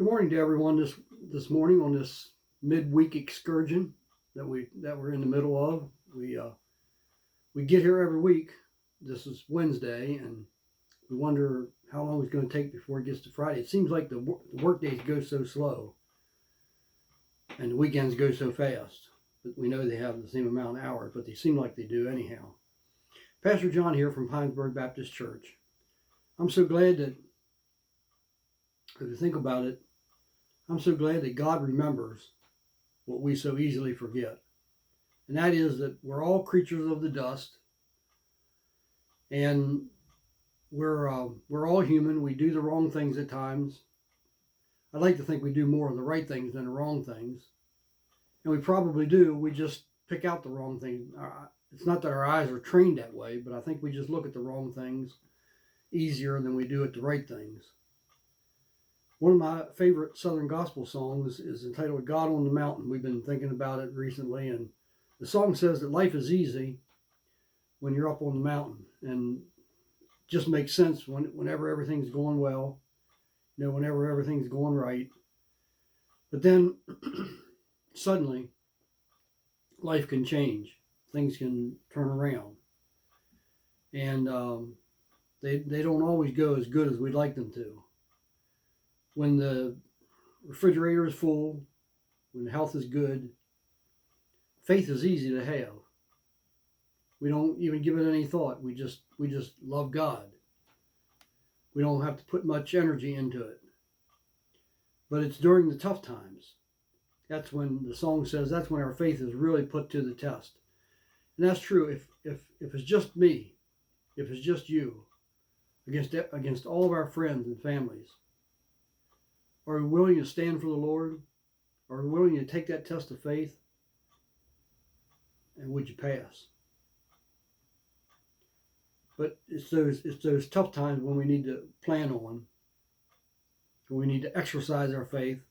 Good morning to everyone this morning on this midweek excursion that we're in the middle of. We get here every week. This is Wednesday, and we wonder how long it's going to take before it gets to Friday. It seems like the work days go so slow, and the weekends go so fast. But we know they have the same amount of hours, but they seem like they do anyhow. Pastor John here from Pinesburg Baptist Church. I'm so glad that, if you think about it, I'm so glad that God remembers what we so easily forget. And that is that we're all creatures of the dust. And we're all human. We do the wrong things at times. I'd like to think we do more of the right things than the wrong things. And we probably do. We just pick out the wrong thing. It's not that our eyes are trained that way, but I think we just look at the wrong things easier than we do at the right things. One of my favorite Southern gospel songs is entitled God on the Mountain. We've been thinking about it recently, and the song says that life is easy when you're up on the mountain, and just makes sense whenever everything's going well, whenever everything's going right. But then suddenly life can change. Things can turn around, and they don't always go as good as we'd like them to. When the refrigerator is full, when health is good, faith is easy to have. We don't even give it any thought. We just love God. We don't have to put much energy into it. But it's during the tough times. That's when the song says that's when our faith is really put to the test. And that's true. If it's just me, if it's just you, against all of our friends and families, are we willing to stand for the Lord? Are we willing to take that test of faith? And would you pass? But it's those tough times when we need to plan on, when we need to exercise our faith,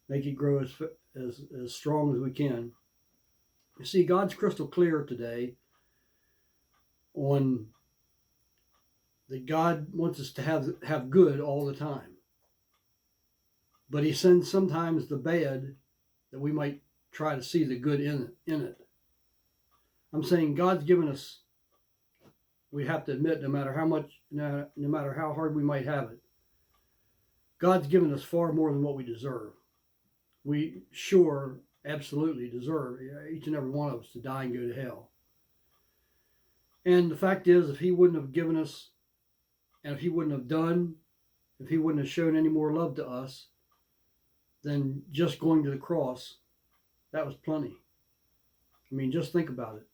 make it grow as strong as we can. You see, God's crystal clear today on that God wants us to have good all the time. But he sends sometimes the bad that we might try to see the good in it. I'm saying God's given us, we have to admit, no matter how hard we might have it, God's given us far more than what we deserve. We sure absolutely deserve, each and every one of us, to die and go to hell. And the fact is, if he wouldn't have given us, and if he wouldn't have shown any more love to us, than just going to the cross, that was plenty. I mean, just think about it.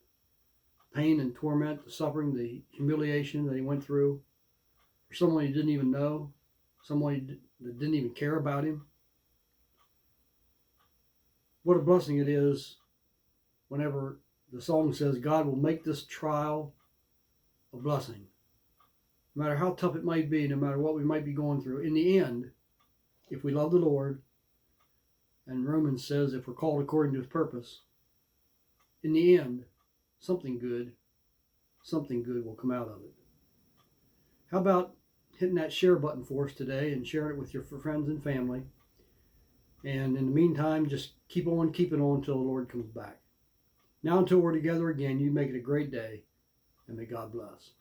Pain and torment, the suffering, the humiliation that he went through for someone he didn't even know, someone that didn't even care about him. What a blessing it is whenever the song says God will make this trial a blessing. No matter how tough it might be, no matter what we might be going through, in the end, if we love the Lord, and Romans says if we're called according to his purpose, in the end, something good will come out of it. How about hitting that share button for us today and sharing it with your friends and family? And in the meantime, just keep on keeping on until the Lord comes back. Now until we're together again, you make it a great day, and may God bless.